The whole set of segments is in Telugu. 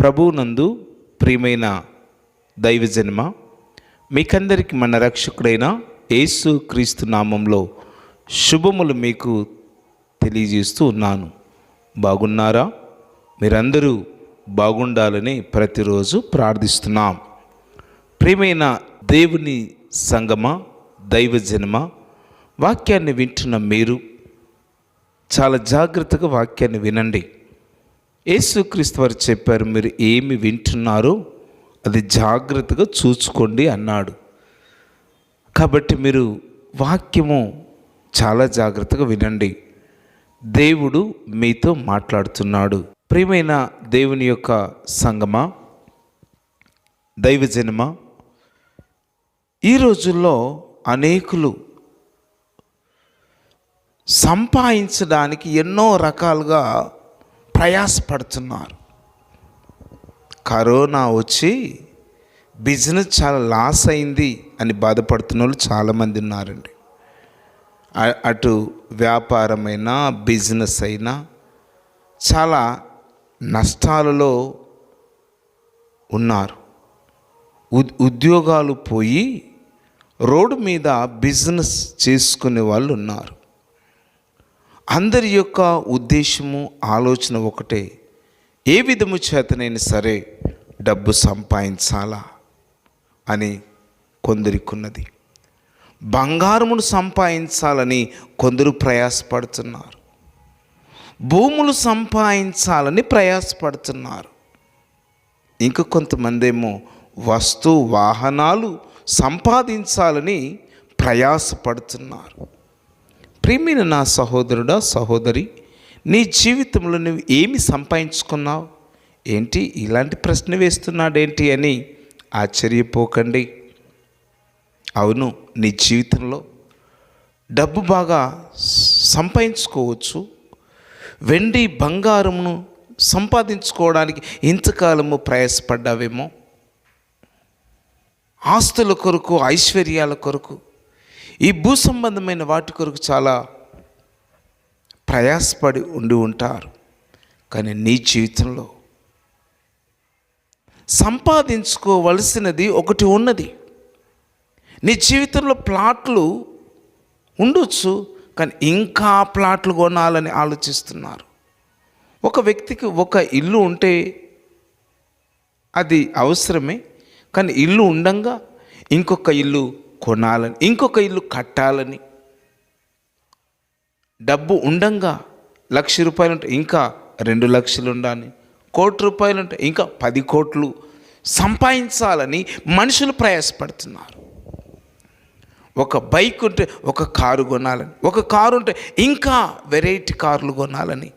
ప్రభువునందు ప్రియమైన దైవజన్మ, మీకందరికి మన రక్షకుడైన యేసు క్రీస్తు నామంలో శుభములు మీకు తెలియజేస్తూ ఉన్నాను. బాగున్నారా? మీరందరూ బాగుండాలని ప్రతిరోజు ప్రార్థిస్తున్నాం. ప్రియమైన దేవుని సంగమ, దైవజన్మ, వాక్యాన్ని వింటున్న మీరు చాలా జాగ్రత్తగా వాక్యాన్ని వినండి. యేసుక్రీస్తు వారు చెప్పారు, మీరు ఏమి వింటున్నారో అది జాగ్రత్తగా చూసుకోండి అన్నాడు. కాబట్టి మీరు వాక్యము చాలా జాగ్రత్తగా వినండి. దేవుడు మీతో మాట్లాడుతున్నాడు. ప్రియమైన దేవుని యొక్క సంగమా, దైవజనమా, ఈ రోజుల్లో అనేకులు సంపాదించడానికి ఎన్నో రకాలుగా ప్రయాసపడుతున్నారు. కరోనా వచ్చి బిజినెస్ చాలా లాస్ అయింది అని బాధపడుతున్న వాళ్ళు చాలామంది ఉన్నారండి. అటు వ్యాపారమైనా బిజినెస్ అయినా చాలా నష్టాలలో ఉన్నారు. ఉద్యోగాలు పోయి రోడ్డు మీద బిజినెస్ చేసుకునే వాళ్ళు ఉన్నారు. అందరి యొక్క ఉద్దేశము, ఆలోచన ఒకటే, ఏ విధము చేతనైనా సరే డబ్బు సంపాదించాలా అని కొందరికున్నది. బంగారమును సంపాదించాలని కొందరు ప్రయాసపడుతున్నారు. భూములు సంపాదించాలని ప్రయాసపడుతున్నారు. ఇంకా కొంతమంది ఏమో వస్తు వాహనాలు సంపాదించాలని ప్రయాసపడుతున్నారు. ప్రియమైన నా సహోదరుడా, సహోదరి, నీ జీవితంలో నువ్వు ఏమి సంపాదించుకున్నావు? ఏంటి ఇలాంటి ప్రశ్న వేస్తున్నాడేంటి అని ఆశ్చర్యపోకండి. అవును, నీ జీవితంలో డబ్బు బాగా సంపాదించుకోవచ్చు. వెండి బంగారమును సంపాదించుకోవడానికి ఇంతకాలము ప్రయాసపడ్డావేమో. ఆస్తుల కొరకు, ఐశ్వర్యాల కొరకు, ఈ భూ సంబంధమైన వాటి కొరకు చాలా ప్రయాసపడి ఉండి ఉంటారు. కానీ నీ జీవితంలో సంపాదించుకోవలసినది ఒకటి ఉన్నది. నీ జీవితంలో ప్లాట్లు ఉండొచ్చు, కానీ ఇంకా ప్లాట్లు కొనాలని ఆలోచిస్తున్నారు. ఒక వ్యక్తికి ఒక ఇల్లు ఉంటే అది అవసరమే, కానీ ఇల్లు ఉండంగా ఇంకొక ఇల్లు కొనాలని, ఇంకొక ఇల్లు కట్టాలని, డబ్బు ఉండంగా ₹1,00,000 ఉంటే ఇంకా 2 లక్షలు ఉండాలని, ₹1,00,000 ఉంటే ఇంకా 10 కోట్లు సంపాదించాలని మనుషులు ప్రయాసపడుతున్నారు. ఒక బైక్ ఉంటే ఒక కారు కొనాలని, ఒక కారు ఉంటే ఇంకా వెరైటీ కార్లు కొనాలని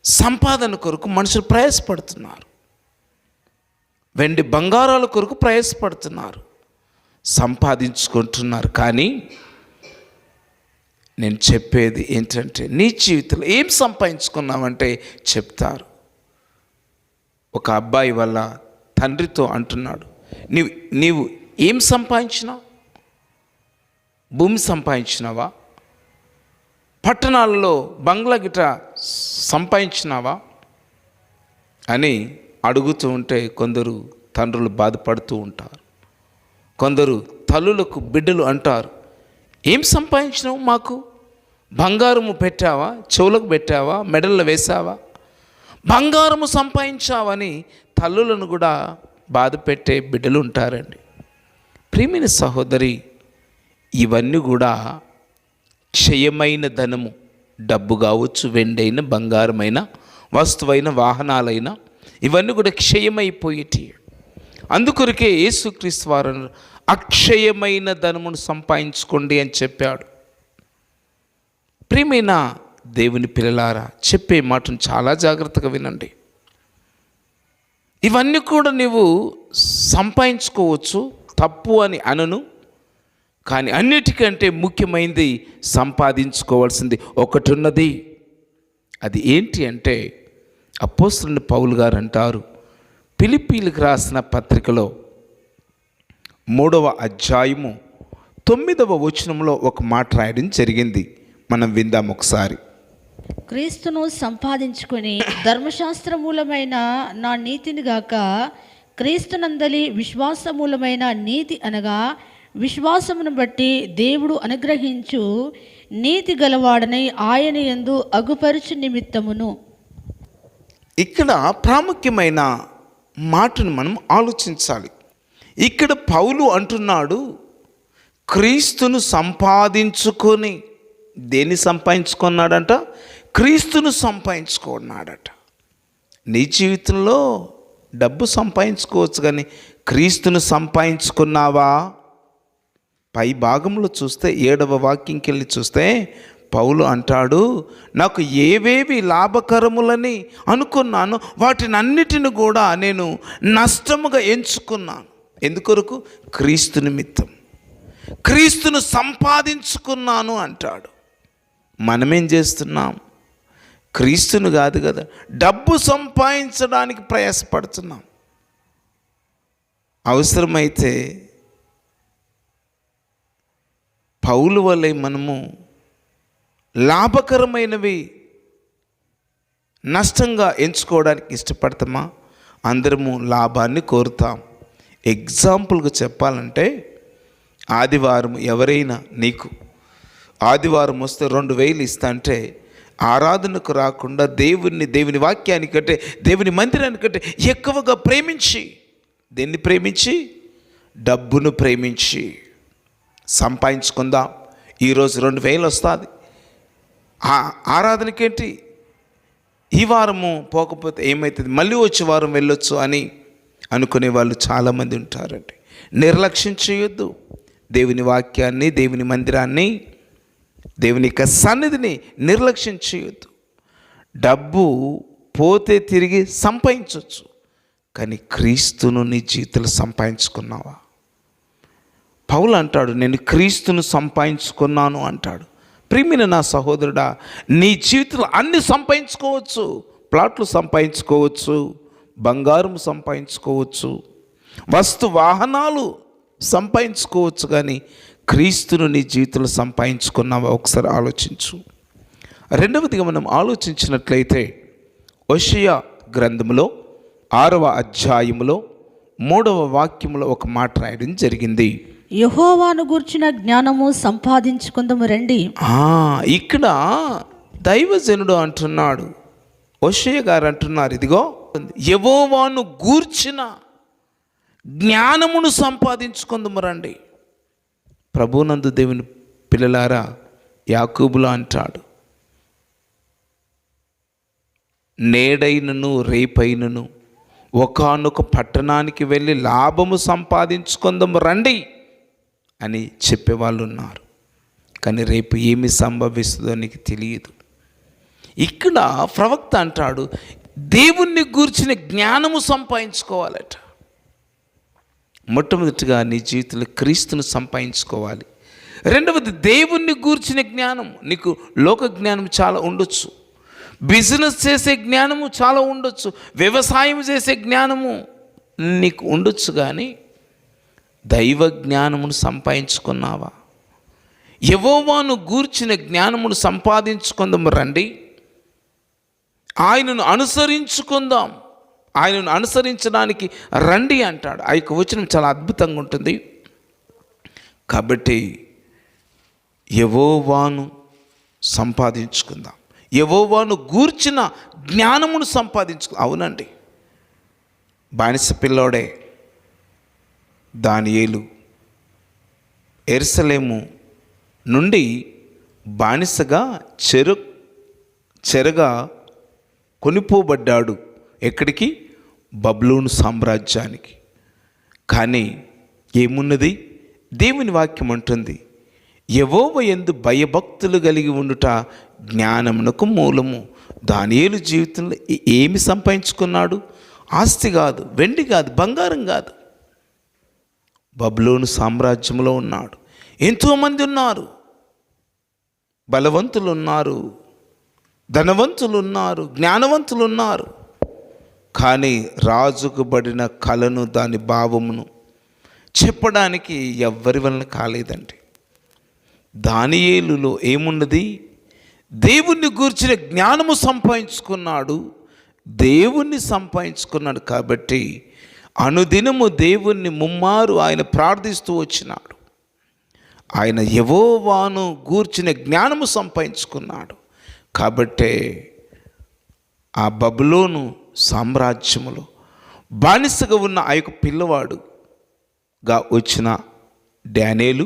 సంపాదన కొరకు మనుషులు ప్రయాసపడుతున్నారు. వెండి బంగారాల కొరకు ప్రయాసపడుతున్నారు, సంపాదించుకుంటున్నారు. కానీ నేను చెప్పేది ఏంటంటే, నీ జీవితంలో ఏం సంపాదించుకున్నావంటే చెప్తారు. ఒక అబ్బాయి వాళ్ళ తండ్రితో అంటున్నాడు, నీవు ఏం సంపాదించినావు? భూమి సంపాదించినావా? పట్టణాలలో బంగ్లా గిట సంపాదించినావా అని అడుగుతూ ఉంటే కొందరు తండ్రులు బాధపడుతూ ఉంటారు. కొందరు తల్లులకు బిడ్డలు అంటారు, ఏం సంపాదించినావు? మాకు బంగారము పెట్టావా? చెవులకు పెట్టావా? మెడల్లో వేసావా? బంగారము సంపాదించావని తల్లులను కూడా బాధ పెట్టే బిడ్డలు ఉంటారండి. ప్రియమైన సహోదరి, ఇవన్నీ కూడా క్షయమైన ధనము, డబ్బు కావచ్చు, వెండైన, బంగారమైన, వస్తువైన, వాహనాలైన, ఇవన్నీ కూడా క్షయమైపోయేటి. అందుకొరకే యేసుక్రీస్తు వారు అక్షయమైన ధనమును సంపాదించుకోండి అని చెప్పాడు. ప్రియమైన దేవుని పిల్లలారా, చెప్పే మాటను చాలా జాగ్రత్తగా వినండి. ఇవన్నీ కూడా నీవు సంపాదించుకోవచ్చు, తప్పు అని అనను. కానీ అన్నిటికంటే ముఖ్యమైనది సంపాదించుకోవాల్సింది ఒకటి ఉన్నది. అది ఏంటి అంటే, అపోస్తలుడైన పౌలు గారు అంటారు, ఫిలిప్పీలకు రాసిన పత్రికలో 3వ అధ్యాయము 9వ వచనంలో ఒక మాట రాయడం జరిగింది. మనం విందాం ఒకసారి. క్రీస్తును సంపాదించుకొని ధర్మశాస్త్ర మూలమైన నా నీతిని గాక క్రీస్తునందలి విశ్వాస మూలమైన నీతి అనగా విశ్వాసమును బట్టి దేవుడు అనుగ్రహించు నీతి గలవాడనై ఆయన యందు అగుపరుచు నిమిత్తమును. ఇక్కడ ప్రాముఖ్యమైన మాటను మనం ఆలోచించాలి. ఇక్కడ పౌలు అంటున్నాడు, క్రీస్తును సంపాదించుకొని, దేన్ని సంపాదించుకున్నాడంట? క్రీస్తును సంపాదించుకున్నాడట. నీ జీవితంలో డబ్బు సంపాదించుకోవచ్చు, కానీ క్రీస్తును సంపాదించుకున్నావా? పై భాగంలో చూస్తే 7వ వాక్యంకి వెళ్ళి చూస్తే పౌలు అంటాడు, నాకు ఏవేవి లాభకరములని అనుకున్నాను వాటిని అన్నిటిని కూడా నేను నష్టముగా ఎంచుకున్నాను. ఎందుకొరకు? క్రీస్తు నిమిత్తం. క్రీస్తును సంపాదించుకున్నాను అంటాడు. మనమేం చేస్తున్నాం? క్రీస్తును కాదు కదా, డబ్బు సంపాదించడానికి ప్రయాసపడుతున్నాం. అవసరమైతే పౌలు వలె మనము లాభకరమైనవి నష్టంగా ఎంచుకోవడానికి ఇష్టపడతామా? అందరము లాభాన్ని కోరుతాం. ఎగ్జాంపుల్గా చెప్పాలంటే, ఆదివారం ఎవరైనా నీకు ఆదివారం వస్తే 2000 ఇస్తా అంటే ఆరాధనకు రాకుండా దేవుని వాక్యానికంటే దేవుని మందిరానికంటే ఎక్కువగా ప్రేమించి, దేన్ని ప్రేమించి? డబ్బును ప్రేమించి సంపాదించుకుందాం. ఈరోజు 2000 వస్తుంది, ఆరాధనకేంటి, ఈ వారము పోకపోతే ఏమవుతుంది, మళ్ళీ వచ్చే వారం వెళ్ళొచ్చు అని అనుకునే వాళ్ళు చాలామంది ఉంటారండి. నిర్లక్ష్యం చేయొద్దు. దేవుని వాక్యాన్ని, దేవుని మందిరాన్ని, దేవుని యొక్క సన్నిధిని నిర్లక్ష్యం చేయొద్దు. డబ్బు పోతే తిరిగి సంపాదించవచ్చు, కానీ క్రీస్తును నీ జీవితంలో సంపాదించుకున్నావా? పౌలు అంటాడు, నేను క్రీస్తును సంపాదించుకున్నాను అంటాడు. ప్రియమైన నా సహోదరుడా, నీ జీవితంలో అన్ని సంపాదించుకోవచ్చు. ప్లాట్లు సంపాదించుకోవచ్చు, బంగారం సంపాదించుకోవచ్చు, వస్తు వాహనాలు సంపాదించుకోవచ్చు, కానీ క్రీస్తును నీ జీవితంలో సంపాదించుకున్నావా? ఒకసారి ఆలోచించు. రెండవదిగా మనం ఆలోచించినట్లయితే, హోషేయ గ్రంథంలో 6వ అధ్యాయములో 3వ వాక్యములో ఒక మాట రాయడం జరిగింది. యెహోవాను గూర్చిన జ్ఞానము సంపాదించుకుందాము రండి. ఇక్కడ దైవజనుడు అంటున్నాడు, హోషేయ గారు అంటున్నారు, ఇదిగో యెహోవాను గూర్చిన జ్ఞానమును సంపాదించుకుందాము రండి. ప్రభునందు దేవుని పిల్లలారా, యాకోబులో అంటాడు, నేడైనను రేపైనను ఒకానొక పట్టణానికి వెళ్ళి లాభము సంపాదించుకుందాము రండి అని చెప్పేవాళ్ళు ఉన్నారు. కానీ రేపు ఏమి సంభవిస్తుందో నీకు తెలియదు. ఇక్కడ ప్రవక్త అంటాడు, దేవుణ్ణి గూర్చిన జ్ఞానము సంపాదించుకోవాలట. మొట్టమొదటిగా నీ జీవితంలో క్రీస్తును సంపాదించుకోవాలి. రెండవది దేవుణ్ణి గూర్చిన జ్ఞానం. నీకు లోక జ్ఞానం చాలా ఉండొచ్చు, బిజినెస్ చేసే జ్ఞానము చాలా ఉండొచ్చు, వ్యవసాయం చేసే జ్ఞానము నీకు ఉండొచ్చు, కానీ దైవ జ్ఞానమును సంపాదించుకున్నావా? యెహోవాను గూర్చిన జ్ఞానమును సంపాదించుకుందాం రండి, ఆయనను అనుసరించుకుందాం, ఆయనను అనుసరించడానికి రండి అంటాడు. ఆ యొక్క వచనం చాలా అద్భుతంగా ఉంటుంది. కాబట్టి యెహోవాను సంపాదించుకుందాం, యెహోవాను గూర్చిన జ్ఞానమును సంపాదించుకుందాం. అవునండి, బానిస పిల్లోడే దానియేలు యెరూషలేము నుండి బానిసగా చెరగా కొనిపోబడ్డాడు. ఎక్కడికి? బబులోను సామ్రాజ్యానికి. కానీ ఏమున్నది? దేవుని వాక్యం అంటుంది, యెహోవా యందు భయభక్తులు కలిగి ఉండుట జ్ఞానమునకు మూలము. దానియేలు జీవితంలో ఏమి సంపాదించుకున్నాడు? ఆస్తి కాదు, వెండి కాదు, బంగారం కాదు. బబులోను సామ్రాజ్యంలో ఉన్నాడు. ఎంతోమంది ఉన్నారు, బలవంతులు ఉన్నారు, ధనవంతులు ఉన్నారు, జ్ఞానవంతులు ఉన్నారు. కానీ రాజుకు బడిన కళను, దాని భావమును చెప్పడానికి ఎవ్వరి వలన కాలేదండి. దానియేలులో ఏమున్నది? దేవుణ్ణి గూర్చిన జ్ఞానము సంపాదించుకున్నాడు. దేవుణ్ణి సంపాదించుకున్నాడు కాబట్టి అనుదినము దేవుణ్ణి ముమ్మారు ఆయన ప్రార్థిస్తూ వచ్చినాడు. ఆయన యెహోవాను గూర్చిన జ్ఞానము సంపాదించుకున్నాడు కాబట్టే ఆ బబులోను సామ్రాజ్యములో బానిసగా ఉన్న ఆ యొక్క పిల్లవాడుగా వచ్చిన డానియేలు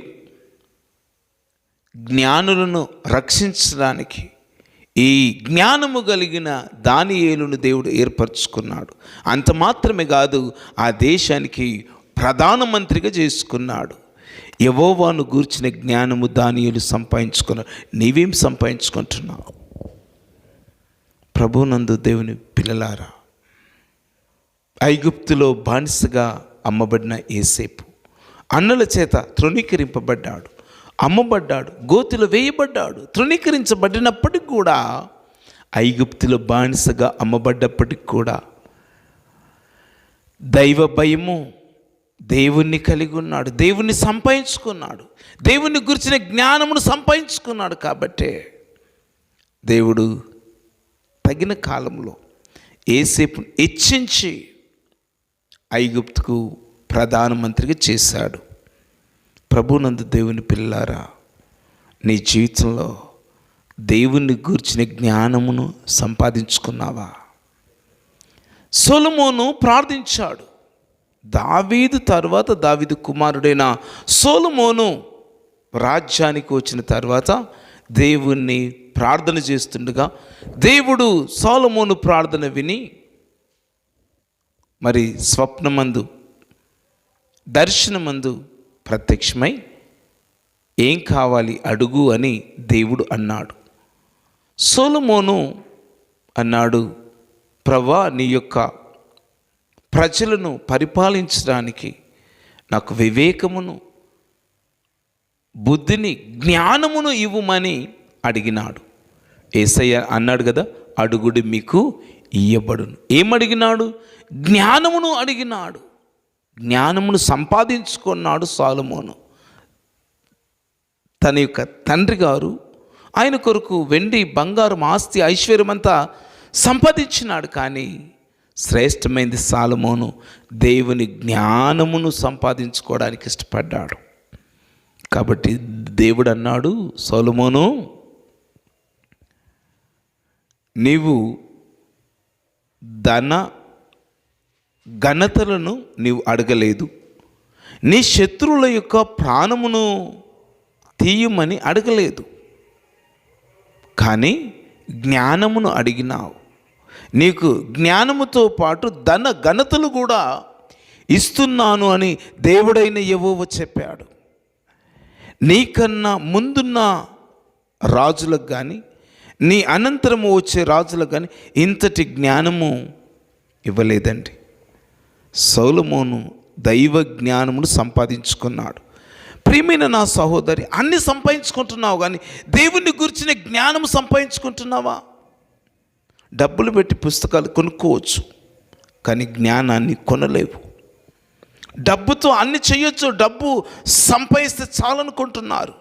జ్ఞానులను రక్షించడానికి ఈ జ్ఞానము కలిగిన దానియేలును దేవుడు ఏర్పరచుకున్నాడు. అంత మాత్రమే కాదు, ఆ దేశానికి ప్రధానమంత్రిగా చేసుకున్నాడు. యెహోవాను గూర్చిన జ్ఞానము దానియేలు సంపాదించుకున్నాడు. నీవేం సంపాదించుకుంటున్నావు? ప్రభువునందు దేవుని పిల్లలారా, ఐగుప్తులో బానిసగా అమ్మబడిన యోసేపు అన్నల చేత తృణీకరింపబడ్డాడు, అమ్మబడ్డాడు, గోతిలో వేయబడ్డాడు. తృణీకరించబడినప్పటికి కూడా, ఐగుప్తులో బానిసగా అమ్మబడ్డప్పటికి కూడా దైవ భయము, దేవుణ్ణి కలిగి ఉన్నాడు, దేవుణ్ణి సంపాదించుకున్నాడు, దేవుణ్ణి గురించిన జ్ఞానమును సంపాదించుకున్నాడు. కాబట్టే దేవుడు తగిన కాలంలో యోసేపును హెచ్చించి ఐగుప్తుకు ప్రధానమంత్రిగా చేశాడు. ప్రభునందు దేవుని పిల్లారా, నీ జీవితంలో దేవుణ్ణి గూర్చిన జ్ఞానమును సంపాదించుకున్నావా? సొలొమోను ప్రార్థించాడు. దావీదు తర్వాత దావీదు కుమారుడైన సొలొమోను రాజ్యానికి వచ్చిన తర్వాత దేవుణ్ణి ప్రార్థన చేస్తుండగా దేవుడు సొలొమోను ప్రార్థన విని మరి స్వప్నమందు దర్శనమందు ప్రత్యక్షమై ఏం కావాలి అడుగు అని దేవుడు అన్నాడు. సొలొమోను అన్నాడు, ప్రభువా, నీ యొక్క ప్రజలను పరిపాలించడానికి నాకు వివేకమును, బుద్ధిని, జ్ఞానమును ఇవ్వమని అడిగినాడు. యేసయ్య అన్నాడు కదా, అడుగుడు మీకు ఇయ్యబడును. ఏమడిగినాడు? జ్ఞానమును అడిగినాడు. జ్ఞానమును సంపాదించుకున్నాడు సొలొమోను. తన యొక్క తండ్రి గారు ఆయన కొరకు వెండి, బంగారం, ఆస్తి, ఐశ్వర్యమంతా సంపాదించినాడు. కానీ శ్రేష్టమైనది సొలొమోను దేవుని జ్ఞానమును సంపాదించుకోవడానికి ఇష్టపడ్డాడు. కాబట్టి దేవుడు అన్నాడు, సొలొమోను, నీవు ధన ఘనతలను నీవు అడగలేదు, నీ శత్రువుల యొక్క ప్రాణమును తీయమని అడగలేదు, కానీ జ్ఞానమును అడిగినావు. నీకు జ్ఞానముతో పాటు ధన ఘనతలు కూడా ఇస్తున్నాను అని దేవుడైన యెహోవా చెప్పాడు. నీకన్నా ముందున్న రాజులకు కానీ నీ అనంతరము వచ్చే రాజులకు కానీ ఇంతటి జ్ఞానము ఇవ్వలేదండి. సొలొమోను దైవ జ్ఞానమును సంపాదించుకున్నాడు. ప్రియమైన నా సహోదరి, అన్ని సంపాదించుకుంటున్నావు కానీ దేవుని గురించిన జ్ఞానము సంపాదించుకుంటున్నావా? డబ్బులు పెట్టి పుస్తకాలు కొనుక్కోవచ్చు, కానీ జ్ఞానాన్ని కొనలేవు. డబ్బుతో అన్ని చేయొచ్చు, డబ్బు సంపాదిస్తే చాలనుకుంటున్నారు.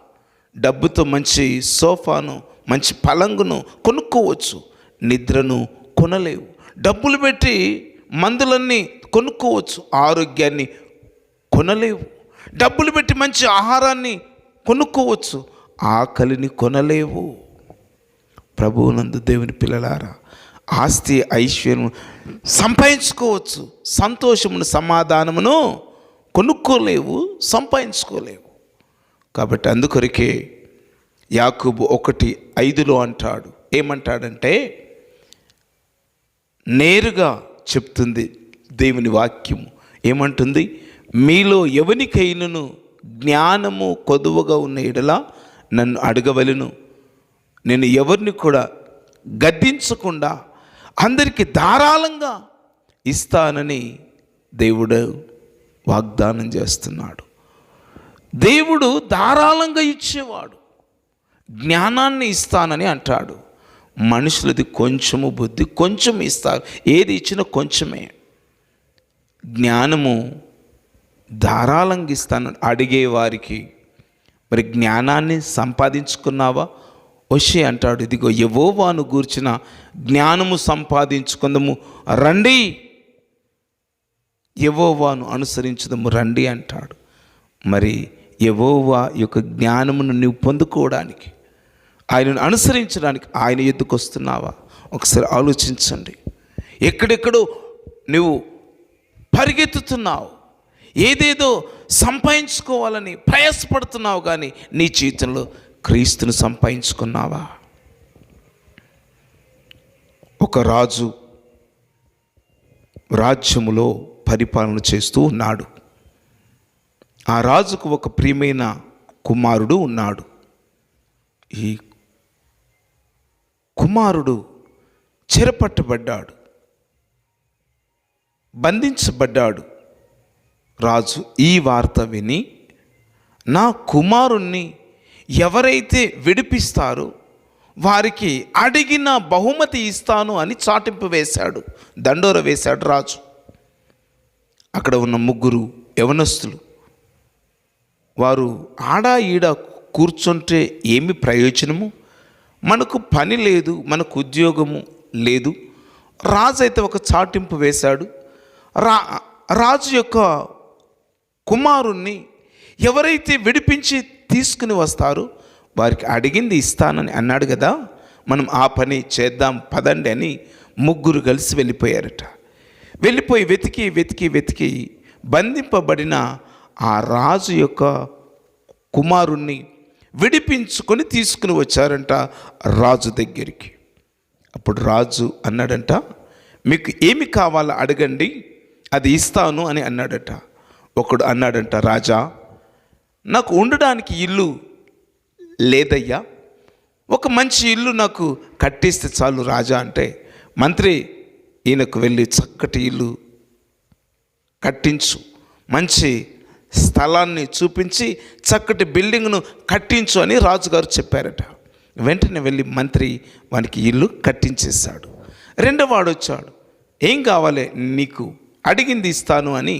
డబ్బుతో మంచి సోఫాను, మంచి పలంగును కొనుక్కోవచ్చు, నిద్రను కొనలేవు. డబ్బులు పెట్టి మందులన్నీ కొనుక్కోవచ్చు, ఆరోగ్యాన్ని కొనలేవు. డబ్బులు పెట్టి మంచి ఆహారాన్ని కొనుక్కోవచ్చు, ఆకలిని కొనలేవు. ప్రభువునందు దేవుని పిల్లలారా, ఆస్తి, ఐశ్వర్యం సంపాదించుకోవచ్చు, సంతోషమును, సమాధానమును కొనుక్కోలేవు, సంపాదించుకోలేవు. కాబట్టి అందుకొరకే యాకోబు 1:5 అంటాడు, ఏమంటాడంటే, నేరుగా చెప్తుంది దేవుని వాక్యము. ఏమంటుంది? మీలో ఎవనికైనను జ్ఞానము కొదువగా ఉన్న ఎడల నన్ను అడగవలెను, నేను ఎవరిని కూడా గద్దించకుండా అందరికీ ధారాళంగా ఇస్తానని దేవుడు వాగ్దానం చేస్తున్నాడు. దేవుడు ధారాళంగా ఇచ్చేవాడు, జ్ఞానాన్ని ఇస్తానని అంటాడు. మనుషులది కొంచెము, బుద్ధి కొంచెం ఇస్తారు, ఏది ఇచ్చినా కొంచెమే. జ్ఞానము ధారాళంగా ఇస్తాను అడిగేవారికి. మరి జ్ఞానాన్ని సంపాదించుకున్నావా? వచ్చి అంటాడు, ఇదిగో యెహోవాను గూర్చిన జ్ఞానము సంపాదించుకుందాము రండి, యెహోవాను అనుసరించుదాము రండి అంటాడు. మరి యెహోవా యొక్క జ్ఞానమును నీవు పొందుకోవడానికి, ఆయనను అనుసరించడానికి ఆయన ఎద్దుకు వస్తున్నావా? ఒకసారి ఆలోచించండి. ఎక్కడెక్కడో నువ్వు పరిగెత్తుతున్నావు, ఏదేదో సంపాదించుకోవాలని ప్రయాసపడుతున్నావు, కానీ నీ జీవితంలో క్రీస్తును సంపాదించుకున్నావా? ఒక రాజు రాజ్యములో పరిపాలన చేస్తూ ఉన్నాడు. ఆ రాజుకు ఒక ప్రియమైన కుమారుడు ఉన్నాడు. ఈ కుమారుడు చెరపట్టబడ్డాడు, బంధించబడ్డాడు. రాజు ఈ వార్త విని, నా కుమారుణ్ణి ఎవరైతే విడిపిస్తారో వారికి అడిగిన బహుమతి ఇస్తాను అని చాటింపు వేశాడు, దండోర వేశాడు రాజు. అక్కడ ఉన్న ముగ్గురు యవనస్తులు, వారు ఆడా ఈడ కూర్చుంటే ఏమి ప్రయోజనము, మనకు పని లేదు, మనకు ఉద్యోగము లేదు. రాజు అయితే ఒక చాటింపు వేశాడు. రాజు యొక్క కుమారుణ్ణి ఎవరైతే విడిపించి తీసుకుని వస్తారో వారికి అడిగింది ఇస్తానని అన్నాడు కదా, మనం ఆ పని చేద్దాం పదండి అని ముగ్గురు కలిసి వెళ్ళిపోయారట. వెళ్ళిపోయి వెతికి వెతికి వెతికి బంధింపబడిన ఆ రాజు యొక్క కుమారుణ్ణి విడిపించుకొని తీసుకుని వచ్చారంట రాజు దగ్గరికి. అప్పుడు రాజు అన్నాడంట, మీకు ఏమి కావాలో అడగండి, అది ఇస్తాను అని అన్నాడట. ఒకడు అన్నాడంట, రాజా నాకు ఉండడానికి ఇల్లు లేదయ్యా, ఒక మంచి ఇల్లు నాకు కట్టిస్తే చాలు రాజా అంటే, మంత్రి ఈయనకు వెళ్ళి చక్కటి ఇల్లు కట్టించు, మంచి స్థలాన్ని చూపించి చక్కటి బిల్డింగ్ను కట్టించు అని రాజుగారు చెప్పారట. వెంటనే వెళ్ళి మంత్రి వానికి ఇల్లు కట్టించేశాడు. రెండో వాడు వచ్చాడు, ఏం కావాలి నీకు, అడిగింది ఇస్తాను అని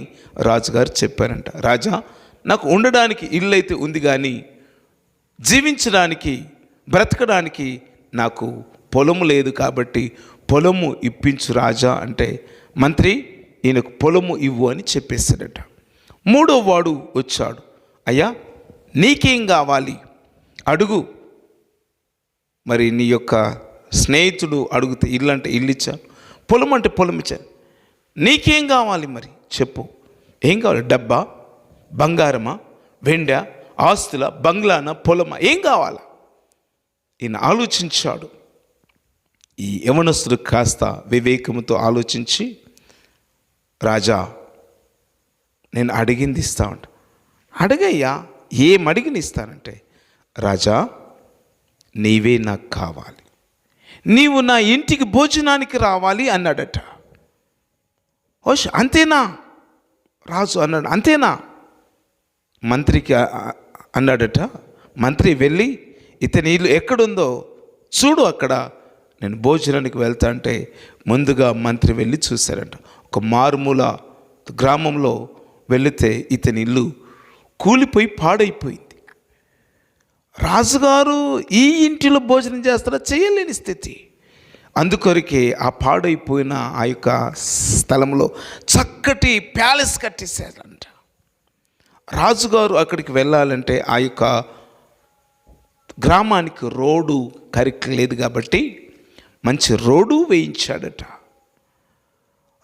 రాజుగారు చెప్పారంట. రాజా నాకు ఉండడానికి ఇల్లు అయితే ఉంది, కానీ జీవించడానికి బ్రతకడానికి నాకు పొలము లేదు, కాబట్టి పొలము ఇప్పించు రాజా అంటే, మంత్రి ఈయనకు పొలము ఇవ్వు అని చెప్పేశాడట. మూడో వాడు వచ్చాడు, అయ్యా నీకేం కావాలి అడుగు, మరి నీ యొక్క స్నేహితుడు అడిగితే ఇల్లు అంటే ఇల్లు ఇచ్చాను, పొలం అంటే పొలం ఇచ్చాను, నీకేం కావాలి మరి చెప్పు, ఏం కావాలి, డబ్బా, బంగారమా, వెండ, ఆస్తుల, బంగ్లానా, పొలమా, ఏం కావాలా? ఈయన ఆలోచించాడు. ఈ యవనస్తుడు కాస్త వివేకముతో ఆలోచించి, రాజా నేను అడిగింది ఇస్తామంట. అడగయ్యా, ఏం అడిగిన ఇస్తానంటే, రాజా నీవే నాకు కావాలి, నీవు నా ఇంటికి భోజనానికి రావాలి అన్నాడట. ఓష్ అంతేనా? రాజు అన్నాడు, అంతేనా? మంత్రికి అన్నాడట. మంత్రి వెళ్ళి ఇతని ఇల్లు ఎక్కడుందో చూడు, అక్కడ నేను భోజనానికి వెళ్తా అంటే, ముందుగా మంత్రి వెళ్ళి చూశారంట. ఒక మారుమూల గ్రామంలో వెళితే ఇతని ఇల్లు కూలిపోయి పాడైపోయింది. రాజుగారు ఈ ఇంటిలో భోజనం చేస్తారా, చేయలేని స్థితి. అందుకొరకే ఆ పాడైపోయిన ఆ యొక్క స్థలంలో చక్కటి ప్యాలెస్ కట్టేశారంట. రాజుగారు అక్కడికి వెళ్ళాలంటే ఆ యొక్క గ్రామానికి రోడ్డు కరెక్ట్ లేదు కాబట్టి మంచి రోడ్డు వేయించాడట.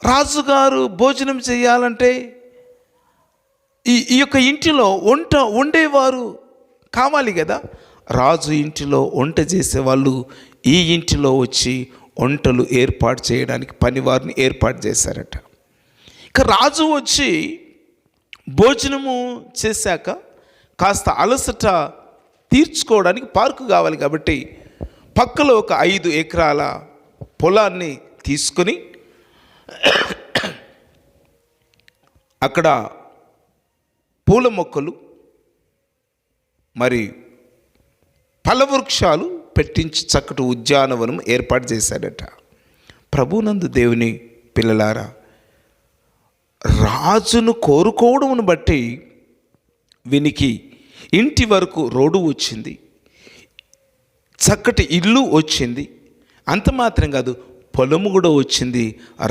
రాజుగారు భోజనం చేయాలంటే ఈ యొక్క ఇంటిలో వంట వండేవారు కావాలి కదా. రాజు ఇంటిలో వంట చేసేవాళ్ళు ఈ ఇంటిలో వచ్చి వంటలు ఏర్పాటు చేయడానికి పనివారిని ఏర్పాటు చేశారట. ఇక రాజు వచ్చి భోజనము చేశాక కాస్త అలసట తీర్చుకోవడానికి పార్కు కావాలి కాబట్టి పక్కలో ఒక 5 ఎకరాల పొలాన్ని తీసుకొని అక్కడ పూల మొక్కలు మరి ఫలవృక్షాలు పెట్టించి చక్కటి ఉద్యానవనం ఏర్పాటు చేశాడట. ప్రభునందు దేవుని పిల్లలారా, రాజును కోరుకోవడమును బట్టి వీనికి ఇంటి వరకు రోడ్డు వచ్చింది, చక్కటి ఇల్లు వచ్చింది. అంత మాత్రం కాదు, పొలము కూడా వచ్చింది.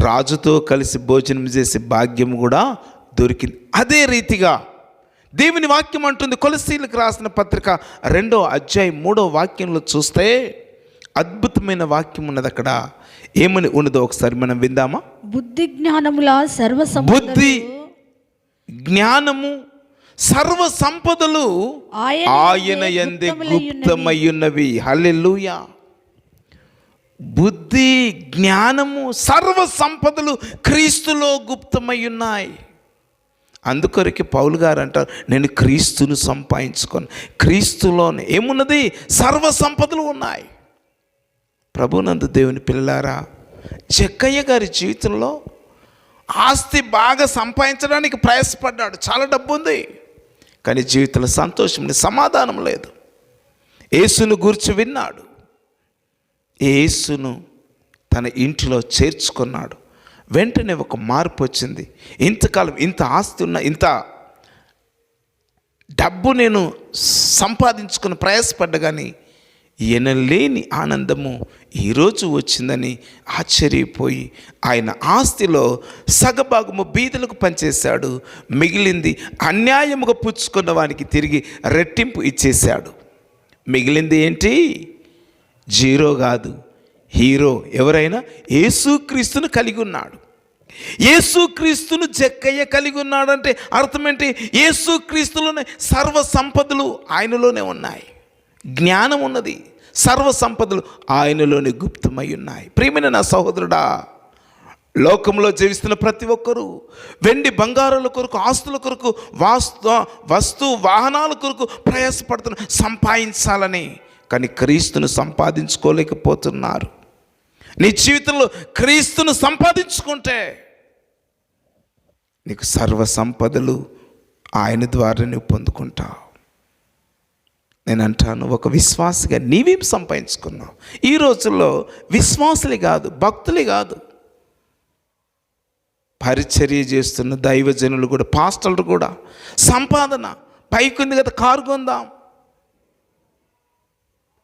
రాజుతో కలిసి భోజనం చేసే భాగ్యం కూడా దొరికింది. అదే రీతిగా దేవుని వాక్యం అంటుంది, కొలసీలకు రాసిన పత్రిక 2వ అధ్యాయం 3వ వాక్యంలో చూస్తే అద్భుతమైన వాక్యం ఉన్నది. అక్కడ ఏమని ఉన్నదో ఒకసారి మనం విందామా? బుద్ధి జ్ఞానముల సర్వ బుద్ధి జ్ఞానము సర్వ సంపదలు ఆయన యందే గుప్తమయ్యున్నవి. హల్లెలూయా. బుద్ధి జ్ఞానము సర్వ సంపదలు క్రీస్తులో గుప్తమయ్యున్నాయి. అందుకొరికి పౌలు గారు అంటారు, నేను క్రీస్తును సంపాదించుకొని, క్రీస్తులోనే ఏమున్నది? సర్వ సంపదలు ఉన్నాయి. ప్రభునందు దేవుని పిల్లలారా, జక్కయ్య గారి జీవితంలో ఆస్తి బాగా సంపాదించడానికి ప్రయాసపడ్డాడు. చాలా డబ్బు ఉంది, కానీ జీవితంలో సంతోషం లేదు, సమాధానం లేదు. యేసును గురించి విన్నాడు, యేసును తన ఇంటిలో చేర్చుకున్నాడు. వెంటనే ఒక మార్పు వచ్చింది. ఇంతకాలం ఇంత ఆస్తి ఉన్న, ఇంత డబ్బు నేను సంపాదించుకుని ప్రయాసపడ్డా, కానీ ఎనలేని ఆనందము ఈరోజు వచ్చిందని ఆశ్చర్యపోయి ఆయన ఆస్తిలో సగభాగము బీదలకు పనిచేశాడు. మిగిలింది అన్యాయముగా పుచ్చుకున్న వానికి తిరిగి రెట్టింపు ఇచ్చేశాడు. మిగిలింది ఏంటి? జీరో కాదు, హీరో. ఎవరైనా యేసుక్రీస్తును కలిగి ఉన్నాడు. యేసుక్రీస్తును జక్కయ్య కలిగి ఉన్నాడంటే అర్థం ఏంటి? యేసుక్రీస్తులోనే సర్వ సంపదలు ఆయనలోనే ఉన్నాయి. జ్ఞానం ఉన్నది, సర్వ సంపదలు ఆయనలోనే గుప్తమై ఉన్నాయి. ప్రియమైన నా సహోదరుడా, లోకంలో జీవిస్తున్న ప్రతి ఒక్కరూ వెండి బంగారాల కొరకు, ఆస్తుల కొరకు, వస్తు వాహనాల కొరకు ప్రయాసపడుతున్న, సంపాదించాలని. కానీ క్రీస్తును సంపాదించుకోలేకపోతున్నారు. నీ జీవితంలో క్రీస్తును సంపాదించుకుంటే నీకు సర్వ సంపదలు ఆయన ద్వారా నువ్వు పొందుకుంటావు. నేను అంటాను, ఒక విశ్వాసిగా నీవేం సంపాదించుకున్నావు? ఈ రోజుల్లో విశ్వాసులే కాదు, భక్తులే కాదు, పరిచర్య చేస్తున్న దైవజనులు కూడా, పాస్టర్లు కూడా సంపాదన. పైకి ఉంది కదా, కారు కొందాం,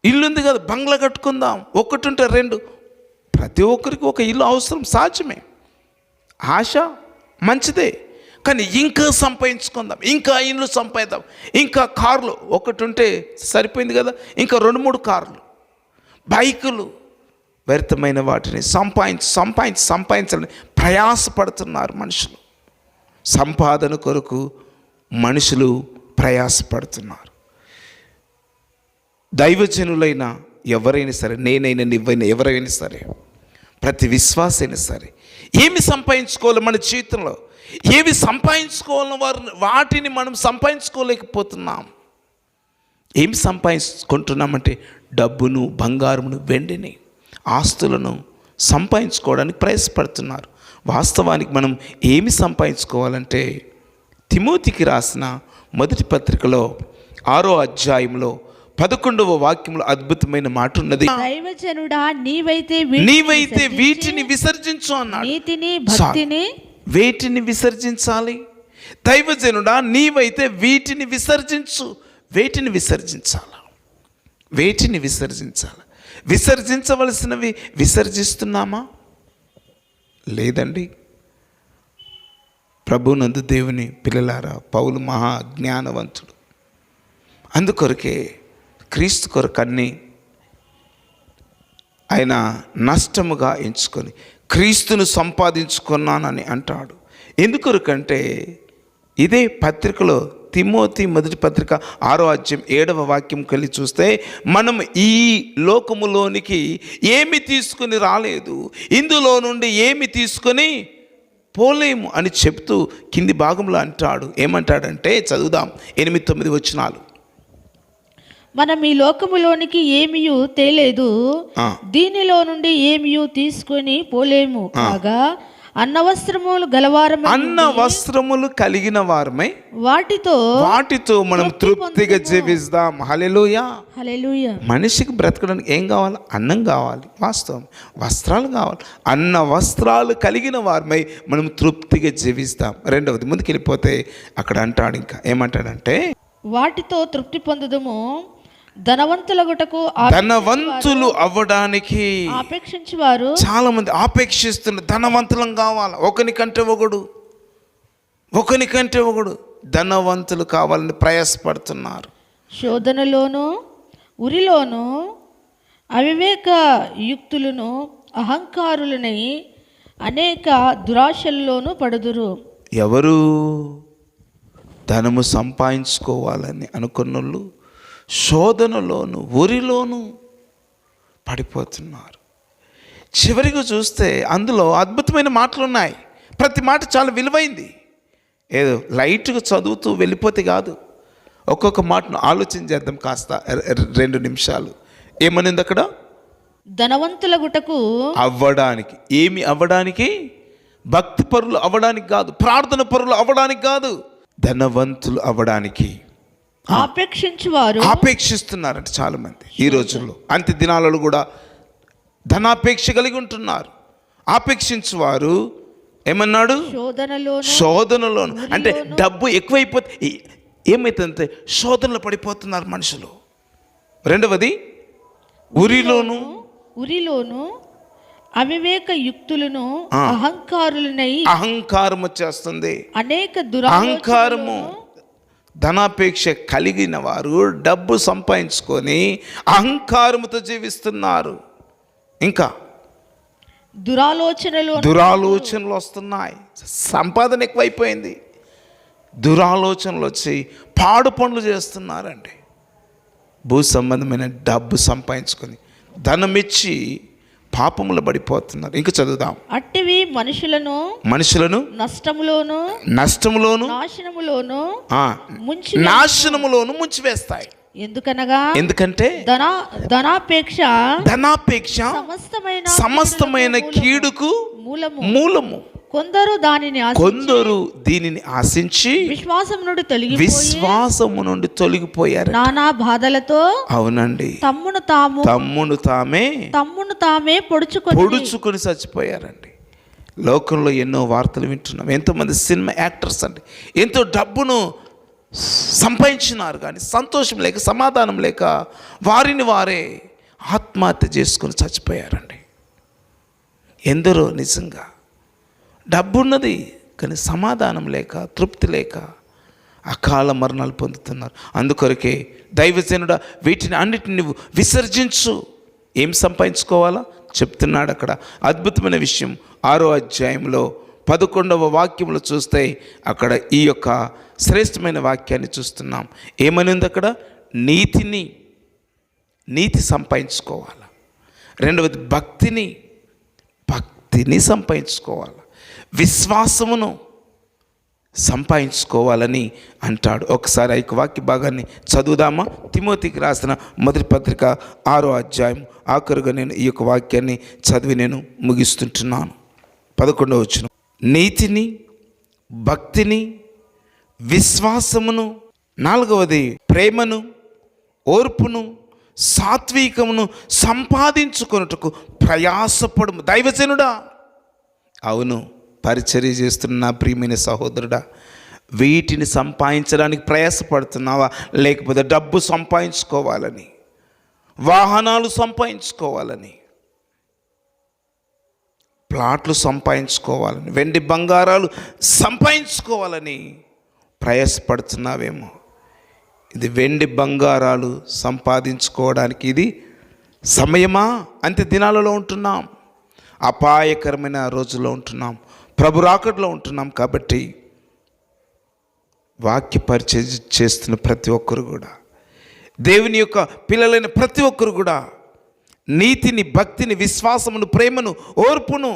ఇల్లుంది కదా, బంగ్లా కట్టుకుందాం, ఒకటి ఉంటే 2. ప్రతి ఒక్కరికి ఒక ఇల్లు అవసరం, సాధ్యమే. ఆశ మంచిదే, కానీ ఇంకా సంపాదించుకుందాం, ఇంకా ఇల్లు సంపాదిద్దాం, ఇంకా కార్లు. ఒకటి ఉంటే సరిపోయింది కదా, ఇంకా 2-3 కార్లు, బైకులు. వ్యర్థమైన వాటిని సంపాదించాలని ప్రయాసపడుతున్నారు మనుషులు. సంపాదన కొరకు మనుషులు ప్రయాసపడుతున్నారు. దైవజనులైన ఎవరైనా సరే, నేనైనా నువ్వైనా, ఎవరైనా సరే, ప్రతి విశ్వాసైనా సరే, ఏమి సంపాదించుకోవాలి మన జీవితంలో, ఏవి సంపాదించుకోవాలని వాటిని మనం సంపాదించుకోలేకపోతున్నాం. ఏమి సంపాదించుకుంటున్నామంటే డబ్బును, బంగారమును, వెండిని, ఆస్తులను సంపాదించుకోవడానికి ప్రయాసపడుతున్నారు. వాస్తవానికి మనం ఏమి సంపాదించుకోవాలంటే, తిమోతికి రాసిన మొదటి పత్రికలో 6వ అధ్యాయంలో 11వ వాక్యంలో అద్భుతమైన మాట ఉన్నది. దైవజనుడా, నీవైతే వీటిని విసర్జించు అన్నాడు. నీతిని, భక్తిని, వేటిని విసర్జించాలి? దైవజనుడా, నీవైతే వీటిని విసర్జించు. వేటిని విసర్జించాలి? వేటిని విసర్జించాలి? విసర్జించవలసినవి విసర్జిస్తున్నామా? లేదండి. ప్రభునందు దేవుని పిల్లలారా, పౌలు మహా జ్ఞానవంతుడు. అందుకొరకే క్రీస్తు కొరకు అన్నీ ఆయన నష్టముగా ఎంచుకొని క్రీస్తును సంపాదించుకున్నానని అంటాడు. ఎందుకొరకంటే ఇదే పత్రికలో తిమోతి మొదటి పత్రిక 6వ అధ్యాయం 7వ వాక్యం కలిగి చూస్తే, మనం ఈ లోకములోనికి ఏమి తీసుకుని రాలేదు, ఇందులో నుండి ఏమి తీసుకొని పోలేము అని చెప్తూ కింది భాగంలో అంటాడు. ఏమంటాడంటే, చదువుదాం 8-9 వచనాలు. మనం ఈ లోకములోనికి ఏమియు తేలేదు, దీనిలో నుండి ఏమియు తీసుకొని పోలేము. కాగా అన్న వస్త్రములు కలిగిన వారమై వాటితో మనం తృప్తిగా జీవిస్తాం. హల్లెలూయా, హల్లెలూయా. మనిషికి బ్రతకడానికి ఏం కావాలి? అన్నం కావాలి, వాస్తవం. వస్త్రాలు కావాలి. అన్న వస్త్రాలు కలిగిన వారమై మనం తృప్తిగా జీవిస్తాం. రెండవది, ముందుకు వెళ్ళిపోతే అక్కడ అంటాడు, ఇంకా ఏమంటాడంటే, వాటితో తృప్తి పొందుదము, ధనవంతులగుటకు ధనవంతులు అవ్వడానికి ఆపేక్షించువారు చాలా మంది ఆపేక్షిస్తున్నారు. ధనవంతులం కావాలి, ఒకనికంటే ఒకడు ధనవంతులు కావాలని ప్రయాసపడుతున్నారు. శోధనలోను ఉరిలోను అవివేక యుక్తులను అహంకారులనై అనేక దురాశల్లోనూ పడుదురు. ఎవరు ధనము సంపాదించుకోవాలని అనుకున్నోళ్ళు శోధనలోను ఉరిలోను పడిపోతున్నారు. చివరికి చూస్తే అందులో అద్భుతమైన మాటలు ఉన్నాయి. ప్రతి మాట చాలా విలువైంది. ఏదో లైట్గా చదువుతూ వెళ్ళిపోతే కాదు, ఒక్కొక్క మాటను ఆలోచన చేద్దాం కాస్త 2 నిమిషాలు. ఏమనింది అక్కడ? ధనవంతులగుటకు అవ్వడానికి. ఏమి అవ్వడానికి? భక్తి పరులు అవ్వడానికి కాదు, ప్రార్థన పరులు అవ్వడానికి కాదు, ధనవంతులు అవ్వడానికి ఆపేక్షిస్తున్నారంట చాలా మంది ఈ రోజుల్లో. అంత్య దినాలలో కూడా ధనాపేక్ష కలిగి ఉంటున్నారు. ఆపేక్షించువారు ఏమన్నాడు? శోధనలోను. అంటే డబ్బు ఎక్కువైపోతే ఏమైతుందంటే శోధనలు పడిపోతున్నారు మనుషులు. రెండవది ఉరిలోను అవివేక యుక్తులను అహంకారం వచ్చేస్తుంది. అనేక అహంకారము. ధనాపేక్ష కలిగిన వారు డబ్బు సంపాదించుకొని అహంకారముతో జీవిస్తున్నారు. ఇంకా దురాలోచనలు వస్తున్నాయి. సంపాదన ఎక్కువైపోయింది, దురాలోచనలు వచ్చి పాడు పనులు చేస్తున్నారండి. భూ సంబంధమైన డబ్బు సంపాదించుకొని ధనమిచ్చి పాపములు పడిపోతున్నారు. ఇంకా చదువుదాం. అట్టివి మనుషులను నష్టములోను నాశనములోను ముంచివేస్తాయి. ఎందుకంటే ధనాపేక్ష సమస్తమైన కీడుకు మూలము. కొందరు దీనిని ఆశించి విశ్వాసము నుండి తొలగిపోయారు. నానా బాధలతో. అవునండి. తమ్మును తామే పొడుచుకొని చచ్చిపోయారండి. లోకంలో ఎన్నో వార్తలు వింటున్నాం. ఎంతోమంది సినిమా యాక్టర్స్ అండి ఎంతో డబ్బును సంపాదించినారు, కానీ సంతోషం లేక సమాధానం లేక వారిని వారే ఆత్మహత్య చేసుకొని చచ్చిపోయారండి. ఎందరో నిజంగా డబ్బున్నది కానీ సమాధానం లేక తృప్తి లేక అకాల మరణాలు పొందుతున్నారు. అందుకొరకే దైవజనుడా వీటిని అన్నిటిని నువ్వు విసర్జించు. ఏం సంపాదించుకోవాలా చెప్తున్నాడు అక్కడ. అద్భుతమైన విషయం 6వ అధ్యాయంలో 11వ వాక్యంలో చూస్తే అక్కడ ఈ యొక్క శ్రేష్టమైన వాక్యాన్ని చూస్తున్నాం. ఏమని ఉంది అక్కడ? నీతి సంపాదించుకోవాలి. రెండవది భక్తిని సంపాదించుకోవాలి. విశ్వాసమును సంపాదించుకోవాలని అంటాడు. ఒకసారి ఆ వాక్య భాగాన్ని చదువుదామా? తిమోతికి రాసిన మొదటి పత్రిక 6వ అధ్యాయం ఆఖరుగా నేను ఈ యొక్క వాక్యాన్ని చదివి నేను ముగిస్తుంటున్నాను. 11వ వచనం. నీతిని, భక్తిని, విశ్వాసమును, 4వది ప్రేమను, ఓర్పును, సాత్వికమును సంపాదించుకొనుటకు ప్రయాసపడుము. దైవజనుడా, అవును, పరిచర్య చేస్తున్న నా ప్రియమైన సహోదరుడా, వీటిని సంపాదించడానికి ప్రయాసపడుతున్నావా? లేకపోతే డబ్బు సంపాదించుకోవాలని, వాహనాలు సంపాదించుకోవాలని, ప్లాట్లు సంపాదించుకోవాలని, వెండి బంగారాలు సంపాదించుకోవాలని ప్రయాసపడుతున్నావేమో. ఇది వెండి బంగారాలు సంపాదించుకోవడానికి ఇది సమయమా? అంత్య దినాలలో ఉంటున్నాం, అపాయకరమైన రోజుల్లో ఉంటున్నాం, ప్రభు రాకడలో ఉంటున్నాం. కాబట్టి వాక్య పరిచయం చేస్తున్న ప్రతి ఒక్కరు కూడా, దేవుని యొక్క పిల్లలైన ప్రతి ఒక్కరు కూడా నీతిని, భక్తిని, విశ్వాసమును, ప్రేమను, ఓర్పును,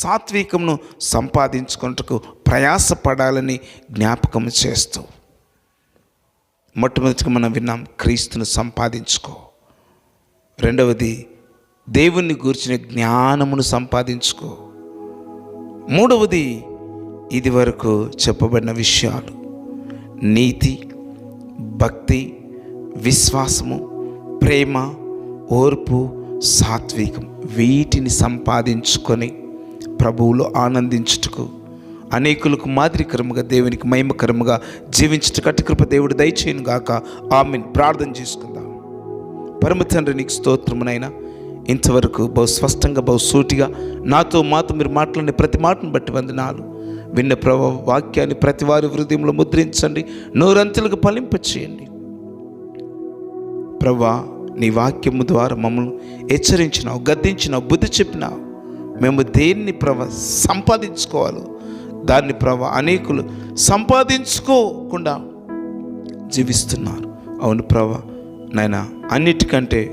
సాత్వికమును సంపాదించుకున్నట్టుకు ప్రయాసపడాలని జ్ఞాపకం చేస్తూ, మొట్టమొదటిగా మనం విన్నాం క్రీస్తును సంపాదించుకో. రెండవది దేవుణ్ణి గూర్చిన జ్ఞానమును సంపాదించుకో. మూడవది ఇది వరకు చెప్పబడిన విషయాలు నీతి, భక్తి, విశ్వాసము, ప్రేమ, ఓర్పు, సాత్వికం, వీటిని సంపాదించుకొని ప్రభువులో ఆనందించుటకు, అనేకులకు మాదిరికరముగా, దేవునికి మహిమకరముగా జీవించుటకు అట్టి కృప దేవుడు దయచేయును గాక. ఆమేన్. ప్రార్థన చేసుకుందాం. పరమ తండ్రి నీకు స్తోత్రమునైనా ఇంతవరకు బహు స్పష్టంగా బహు సూటిగా నాతో మీరు మాట్లాడిన ప్రతి మాటను బట్టి వందనాలు. విన్న ప్రభు వాక్యాన్ని ప్రతి వారి హృదయంలో ముద్రించండి, నూరంతులకు ఫలింపచేయండి. ప్రభా, నీ వాక్యము ద్వారా మమ్మల్ని హెచ్చరించినావు, గద్దించినావు, బుద్ధి చెప్పినావు. మేము దేన్ని సంపాదించుకోవాలో దాన్ని అనేకులు సంపాదించుకోకుండా జీవిస్తున్నారు. అవును ప్రభా, నాయన అన్నిటికంటే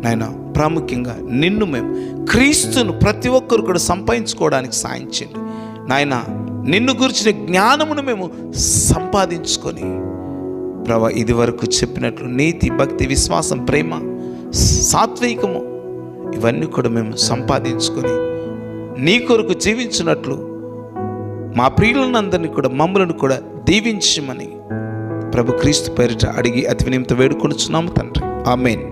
నాయన ప్రాముఖ్యంగా నిన్ను మేము క్రీస్తును ప్రతి ఒక్కరు కూడా సంపాదించుకోవడానికి సాయం చేయండి నాయన. నిన్ను గురించిన జ్ఞానమును మేము సంపాదించుకొని ప్రభా ఇది వరకు చెప్పినట్లు నీతి, భక్తి, విశ్వాసం, ప్రేమ, సాత్వికము ఇవన్నీ కూడా మేము సంపాదించుకొని నీ కొరకు జీవించినట్లు మా ప్రియులందరినీ కూడా మమ్మలను కూడా దీవించమని ప్రభు క్రీస్తు పేరిట అడిగి అతి వినయంతో వేడుకొనుచున్నాము తండ్రి. ఆమేన్.